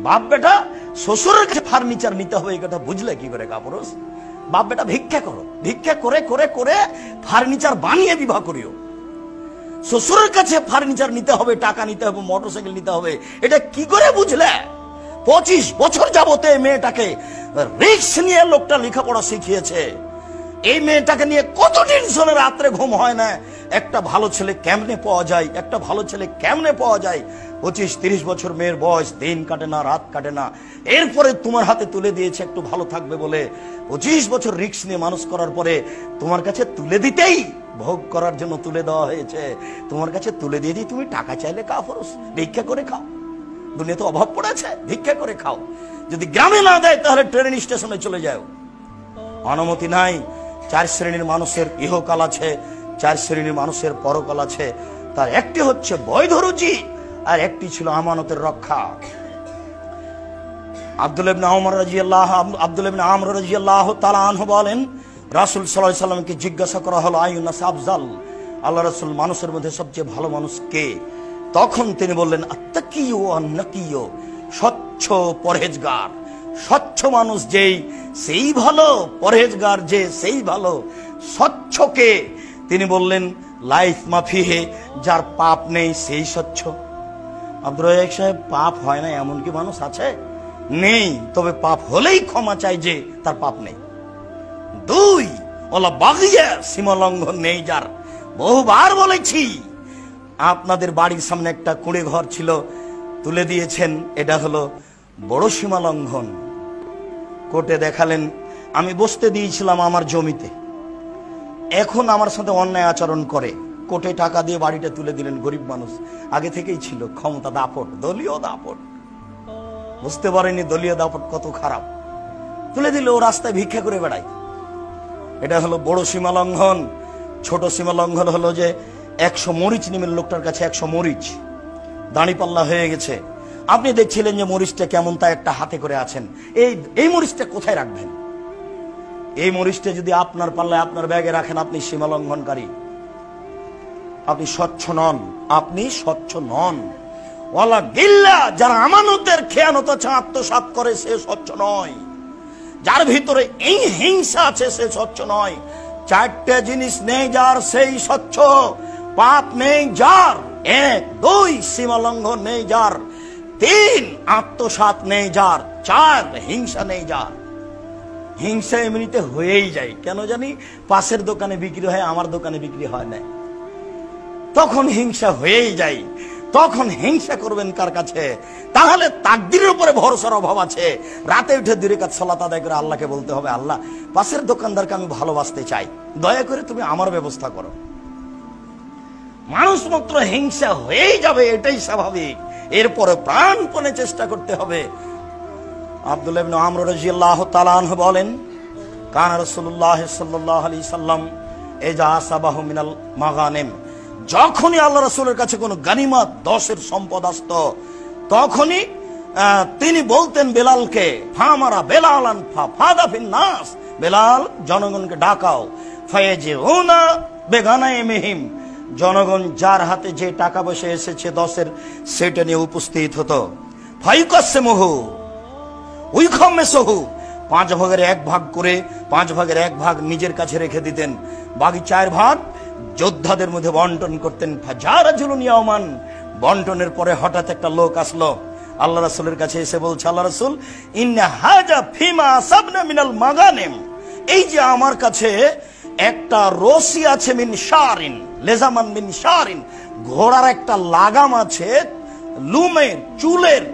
বাপ বেটা শ্বশুরের কাছে ফার্নিচার নিতে হবে, এই কথা বুঝলে কি করে কাপুরুষ? বাপ বেটা ভিক্ষা করো, ভিক্ষা করে করে করে ফার্নিচার বানিয়ে বিবাহ করিও। শ্বশুরের কাছে ফার্নিচার নিতে হবে, টাকা নিতে হবে, মোটরসাইকেল নিতে হবে, এটা কি করে বুঝলে? 25 বছর যাবতে মেয়েটাকে রিস্ক নিয়ে লোকটা লেখাপড়া শিখিয়েছে। এই মেয়েটাকে নিয়ে কত টেনশনে রাত্রে ঘুম হয় না। একটা ভালো ছেলে কেমনে পাওয়া যায়, একটা ভালো ছেলে কেমনে পাওয়া যায়। 25-30 বছর মেয়ের বয়স, দিন কাটে না, রাত কাটে না। এরপরে তোমার হাতে তুলে দিয়েছে একটু ভালো থাকবে বলে। 25 বছর রিস্ক নিয়ে মানুষ করার পরে তোমার কাছে তুলে দিতেই, ভোগ করার জন্য তুলে দেওয়া হয়েছে, তোমার কাছে তুলে দিয়ে দিই তুমি টাকা চাইলে কাপুরুষ ভিক্ষা করে খাও। দুনিয়া তো অভাব পড়েছে, ভিক্ষা করে খাও। যদি গ্রামে না দেয় তাহলে ট্রেন স্টেশনে চলে যাও। অনুমতি নাই। 4 শ্রেণীর মানুষের ইহকাল আছে, 4 শ্রেণীর মানুষের পরকাল আছে। তার একটি হচ্ছে বৈধ রুজি, আর একটি ছিল আমানতের রক্ষা। আব্দুল্লাহ ইবনে আমর রাদিয়াল্লাহু তাআলা আনহু বলেন, রাসূল সাল্লাল্লাহু আলাইহি সাল্লামকে জিজ্ঞাসা করা হলো, আইয়ুন নাস আফজাল, আল্লাহ রাসূল মানুষের মধ্যে সবচেয়ে ভালো মানুষ কে? তখন তিনি বললেন, আত্তাকিয়ু ওয়ান নাকিয়ু, স্বচ্ছ পরহেজগার। স্বচ্ছ মানুষ যেই সেই ভালো, পরহেজগার যে সেই ভালো। স্বচ্ছকে তিনি বললেন লাইফ মাফিহে, যার পাপ নেই সেই স্বচ্ছ। আব্দুর রাজ্জাক সাহেব, পাপ হয় না এমন কি মানুষ আছে? নেই, তবে পাপ হলেই ক্ষমা চাই যে তার পাপ নেই। 2, ওলা বাগিয়া, সীমা লঙ্ঘন নেই যার। বহুবার বলেছি, আপনাদের বাড়ির সামনে একটা কুঁড়ে ঘর ছিল, তুলে দিয়েছেন, এটা হলো বড় সীমা লঙ্ঘন। কোর্টে দেখালেন, আমি বসতে দিয়েছিলাম আমার জমিতে, এখন আমার সাথে অন্যায় আচরণ করে, কোর্টে টাকা দিয়ে বাড়িটা তুলে দিলেন। গরিব মানুষ, আগে থেকেই ছিল ক্ষমতা দাপট, দলীয় দাপট, বুঝতে পারেনি দলীয় দাপট কত খারাপ। তুলে দিল, ও রাস্তায় ভিক্ষা করে বেড়ায়। এটা হলো বড় সীমা লঙ্ঘন। ছোট সীমা লঙ্ঘন হলো যে 100 মরিচ নিমের লোকটার কাছে 100 মরিচ, দাঁড়িপাল্লা হয়ে গেছে। আপনি দেখছিলেন যে মরিচটা কেমন, তা একটা হাতে করে আছেন, এই মরিচটা কোথায় রাখবেন? এই মরিচটা যদি আপনার পাল্লায়, আপনার ব্যাগে রাখেন, আপনি সীমা লঙ্ঘনকারী, আপনি স্বচ্ছ নন, আপনি স্বচ্ছ নন। ওয়ালা গিল্লা, যারা আমানতের খেয়ানত আছে, আত্মসাৎ করে, সে স্বচ্ছ নয়। যার ভিতরে এই হিংসা আছে সে স্বচ্ছ নয়। 4টে জিনিস নেই যার, সেই স্বচ্ছ। পাপ নেই যার, 1, 2 সীমা লঙ্ঘন নেই যার, 3 আত্মসাৎ নেই যার, 4 হিংসা নেই যার। হিংসা এমনিতে হয়েই যায়, কেন জানি? পাশের দোকানে বিক্রি হয়, আমার দোকানে বিক্রি হয় না, তখন হিংসা হয়েই যায়। তখন হিংসা করবেন কার কাছে? তাহলে তাকদীরের উপরে ভরসার অভাব আছে। রাতে উঠে 2 রাকাত সালাত আদায় করে আল্লাহকে বলতে হবে, আল্লাহ, পাশের দোকানদারকে আমি ভালোবাসতে চাই, দয়া করে তুমি আমার ব্যবস্থা করো। মানুষ মাত্র হিংসা হয়েই যাবে, এটাই স্বাভাবিক। এরপরে প্রাণপণে চেষ্টা করতে হবে। আব্দুল্লাহ ইবনে আমর রাদিয়াল্লাহু তাআলা আনহু বলেন, কানা রাসূলুল্লাহ সাল্লাল্লাহু আলাইহি সাল্লাম ইজা আসাবাহু মিনাল মাগানিম, যখনই আল্লাহ রাসূলের কাছে কোনো গনিমত, 10-এর সম্পদ আসত, তখনই তিনি বলতেন বেলালকে, ফামারা বেলালান ফাদা ফিন নাস, বেলাল জনগণকে ডাকাও, ফায়াজিউনা বেগানাইমিহিম, জনগণ যার হাতে যে টাকা পয়সা এসেছে 10-এর, সেটা নিয়ে উপস্থিত হতো। ফায়ুকাসসিমুহু উইখামেসহু, 5 ভাগের 1 ভাগ করে 5 ভাগের 1 ভাগ নিজের কাছে রেখে দিতেন, বাকি 4 ভাগ যোদ্ধাদের মধ্যে বন্টন করতেন। ফাজারাজুলুন ইয়াওমান, বন্টনের পরে হঠাৎ একটা লোক আসলো, আল্লাহ রাসূলের কাছে এসে বলছে, আল্লাহ রাসূল, ইন্না হাজা ফিমা আসাবনা মিনাল মাগানিম, এই যে আমার কাছে একটা রশি আছে, মিন শারিন, লেজামান মিন শারিন, ঘোড়ার একটা লাগাম আছে, লুমের, চুলের,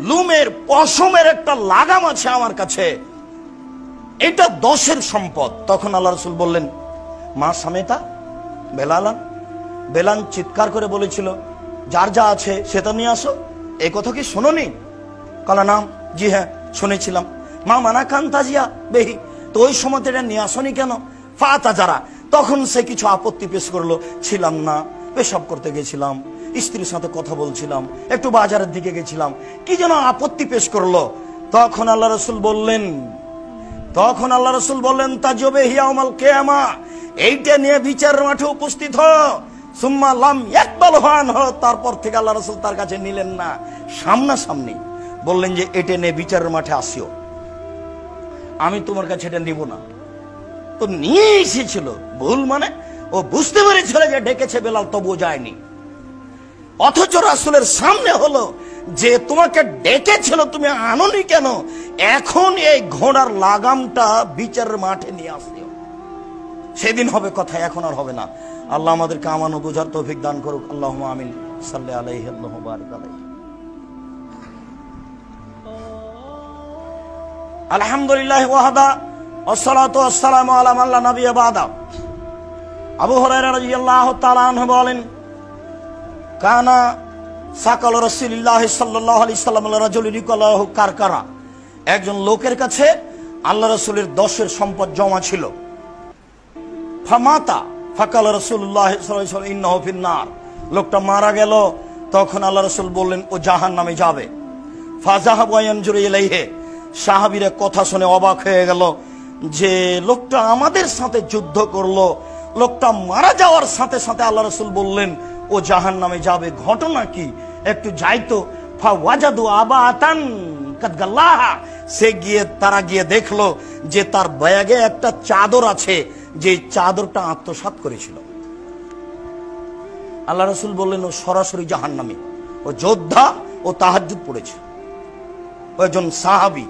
লুমের, পশমের একটা লাগাম আছে আমার কাছে, এটা 10-এর সম্পদ। তখন আল্লাহ রাসূল বললেন, মা সামেতা বেলালান, বেলাল চিৎকার করে বলেছিল, যার যা আছে সেটা নিয়ে আসো। এই কথা কি শোনোনি? কলা নাম, জি হ্যাঁ শুনেছিলাম। মা মানা খান তাজিয়া বেহি, তো ওই সময় এটা নিয়ে আসনি কেন? ফাতা যারা, তখন সে কিছু আপত্তি পেশ করলো, ছিলাম না, পেশাব করতে গেছিলাম, স্ত্রীর সাথে কথা বলছিলাম, একটু বাজারের দিকে গেছিলাম, কি যেন আপত্তি পেশ করলো। তখন আল্লাহ রাসূল বললেন, তাজবে হিয়াউমাল কিয়ামা, এইটা নিয়ে বিচার মাঠে উপস্থিত হ। সুম্মা লাম ইয়াকবাল হান, তারপর থেকে আল্লাহ রাসূল তার কাছে নিলেন না। সামনাসামনি বললেন যে এটা নে বিচারের মাঠে আসিও, আমি তোমার কাছে এটা নিব না। তো নিয়ে এসেছিল, ভুল মানে ও বুঝতে পেরেছিল যে ডেকেছে বেলাল, তবুও যায়নি। অথচ রাসূলের সামনে হলো যে তোমাকে ডেকেছিল, তুমি আনোনি কেন? এখন এই ঘোড়ার লাগামটা বিচারের মাঠে নিয়ে আসিও, সেদিন হবে কথা, এখন আর হবে না। আল্লাহ আমাদেরকে আমানো বোঝার তৌফিক দান করুক। আল্লাহুম্মা আমিন। সাল্লি আলাইহি আল্লাহু বারিক আলাইহি। আলহামদুলিল্লাহ ওয়াহদা ওয়াসসালাতু ওয়াসসালামু আলা মান লা নাবিয়্যা বাদা। আবু হুরায়রা রাদিয়াল্লাহু তাআলা আনহু বলেন, কানা সাকাল রাসূলুল্লাহ সাল্লাল্লাহু আলাইহি সাল্লাম রাজুলিন ইয়াকুলু কারকারা, একজন লোকের কাছে আল্লাহ রাসূলের 10 সম্পদ জমা ছিল। ফামাতা ফাকাল রাসূলুল্লাহ সাল্লাল্লাহু আলাইহি ওয়াসাল্লাম ইন্নাহু ফিন্নার, লোকটা মারা গেল। তখন আল্লাহ রাসূল বললেন ও জাহান্নামে যাবে। ফাযাহাবু ইয়ানজুরু ইলাইহি, সাহাবীরা কথা শুনে অবাক হয়ে গেল যে লোকটা আমাদের সাথে যুদ্ধ করলো, লোকটা মারা যাওয়ার সাথে সাথে আল্লাহ রাসূল বললেন ও জাহান্নামে যাবে, ঘটনা কি? একটু যাইতো। ফাওয়াজাদু আবাতান কাদ গাল্লাহা, তারা গিয়ে দেখলো যে তার ব্যাগে একটা চাদর আছে, যে চাদরটা আত্মসাৎ করেছিল। আল্লাহ রাসূল বললেন ও সরাসরি জাহান্নামী, ও যোদ্ধা, ও তাহাজ্জুদ পড়েছে। ওইজন সাহাবী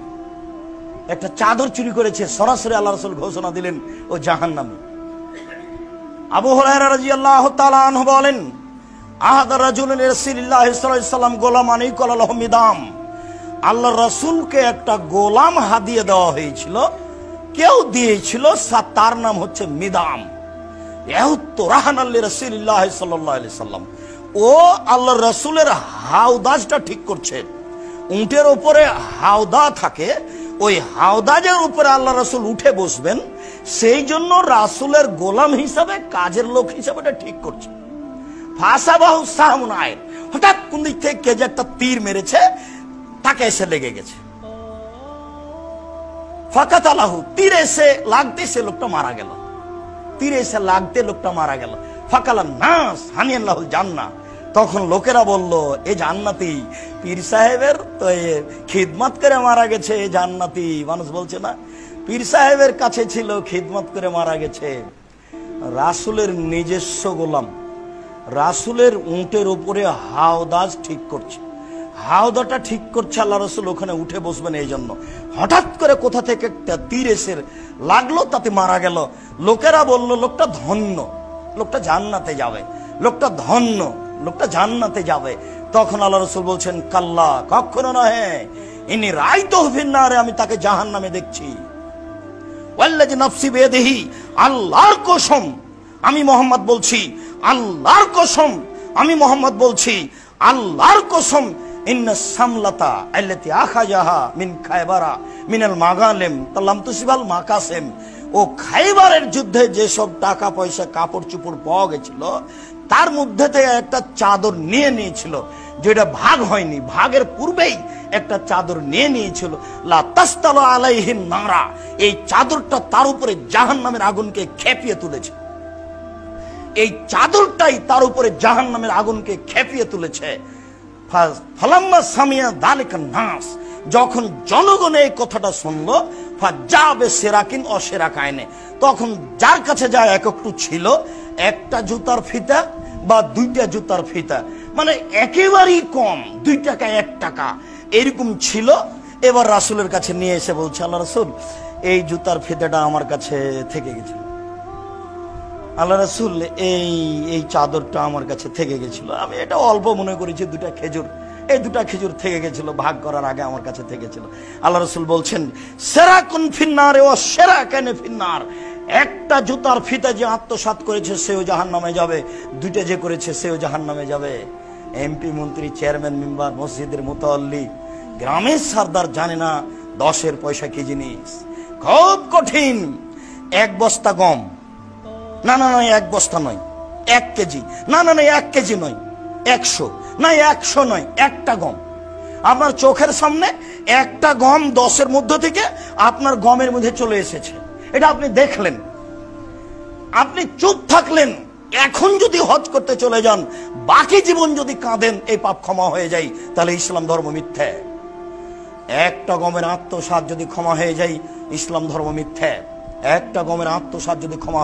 একটা চাদর চুরি করেছে, সরাসরি আল্লাহ রাসূল ঘোষণা দিলেন ও জাহান্নামী। আবু হুরায়রা রাদিয়াল্লাহু তাআলা আনহু বলেন, আহাদা রাজুলুন রাসূলুল্লাহ সাল্লাল্লাহু আলাইহি ওয়াসাল্লাম গোলামানি কলালাহু মিদাম, আল্লাহ রাসূলকে একটা গোলাম হাদিয়া দেওয়া হয়েছিল, কেউ দিয়েছিল, তার নাম হচ্ছে মিদাম। রাসূলুল্লাহ সাল্লাল্লাহু আলাইহি ওয়াসাল্লাম, ও আল্লাহ রাসূলের হাওদাজটা ঠিক করছে। উটের উপরে হাওদা থাকে, ওই হাওদাজের উপরে আল্লাহ রাসূল উঠে বসবেন, সেই জন্য রাসূলের গোলাম হিসাবে, কাজের লোক হিসাবে এটা ঠিক করছে। ফাসাবাহু সাহমুন আইর, হঠাৎ কোন দিক থেকে কে যে একটা তীর মেরেছে, তাকে এসে লেগে গেছে। ফাকাতালাহু, তীর এসে লাগতে সে লোকটা মারা গেল, তীর এসে লাগতে লোকটা মারা গেল। ফাকালান নাস হানিয়াল্লাহুল জান্নাহ, তখন লোকেরা বলল এ জান্নাতি, পীর সাহেবের তো খিদমত করে মারা গেছে, জান্নাতি। মানুষ বলছে না, পীর সাহেবের কাছে ছিল, খিদমত করে মারা গেছে। রাসূলের নিজস্ব গোলাম, রাসূলের উটের উপরে হাওদাজ ঠিক করছে, হাওদাটা ঠিক করছে, আল্লাহ রাসূল ওখানে উঠে বসবেন এই জন্য। হঠাৎ করে কোথা থেকে একটা তীর এসে লাগলো, তাতে মারা গেল। লোকেরা বলল লোকটা ধন্য, লোকটা জান্নাতে যাবে, লোকটা ধন্য, লোকটা জান্নাতে যাবে। তখন আল্লাহ রাসূল বলছেন কাল্লা, কখনো নহে, ইনি রাইতুহু ফিন্নারে, আমি তাকে জাহান্নামে দেখছি। ওয়াল্লাযী নাফসি বিয়াদিহি, আল্লাহর কসম, আমি মুহাম্মদ বলছি, আল্লাহর কসম, আমি মুহাম্মদ বলছি, আল্লাহর কসম, ইন্না সামলাতা আল্লাতী আখাযাহা মিন খায়বারা মিনাল মাগালিম তাল্লাম তুসিবাল মাকাসিম, ও খায়বারের যুদ্ধে যেসব টাকা পয়সা কাপড় চোপড় পাওয়া গেছিল, তার মধ্যে থেকে একটা চাদর নিয়ে নিয়েছিল, যেটা ভাগ হয়নি, ভাগের পূর্বেই একটা চাদর নিয়ে নিয়েছিল। লা তাসতালু আলাইহিন নারা, এই চাদরটা তার উপরে জাহান্নামের আগুনকে খেপিয়ে তুলেছে, এই চাদরটাই তার উপরে জাহান্নামের আগুনকে খেপিয়ে তুলেছে। ফালাম্মা সামিয়া যালিকা নাস, যখন জনগণ এই কথাটা শুনলো, ফাজাবে সেরাকিন অসেরাকায়নে, তখন যার কাছে যা একটু ছিল, একটা জুতার ফিতা বা 2টা জুতার ফিতা, মানে একেবারেই কম, 2 টাকা 1 টাকা এরকম ছিল। এবার রাসূলের কাছে নিয়ে এসে বলছে, আল্লাহ রাসূল, এই জুতার ফিতাটা আমার কাছে থেকে গেছিল, আল্লাহ রাসূল, এই চাদরটা আমার কাছে থেকে গেছিল, আমি এটা অল্প মনে করেছি, 2টা খেজুর, এই 2টা খেজুর থেকে গেছিল, ভাগ করার আগে আমার কাছে থেকে গেছিল। আল্লাহ রাসূল বলছেন সেরাকুন ফিন্নার ও সেরাকানে ফিন্নার, একটা জুতার ফিতা যে আত্মসাৎ করেছে সেও জাহান্নামে যাবে, 2টা যে করেছে সেও জাহান্নামে যাবে। এমপি, মন্ত্রী, চেয়ারম্যান, মেম্বার, মসজিদের মুতাল্লি, গ্রামের সরদার জানে না 10-এর পয়সা কি জিনিস। খুব কঠিন। 1 বস্তা গম, না না না 1 বস্তা নয়, 1 কেজি, না না না 1 কেজি নয়, 100, না 100 নয়, একটা গম আপনার চোখের সামনে, একটা গম 10-এর মধ্য থেকে আপনার গমের মধ্যে চলে এসেছে, এটা আপনি দেখলেন, আপনি চুপ থাকলেন। এখন যদি হজ করতে চলে যান, বাকি জীবন যদি কাঁদেন, এই পাপ ক্ষমা হয়ে যায়, তাহলে ইসলাম ধর্ম মিথ্যা। একটা গমের আত্মসাৎ যদি ক্ষমা হয়ে যায়, ইসলাম ধর্ম মিথ্যা। একটা গমের আত্মসাৎ যদি ক্ষমা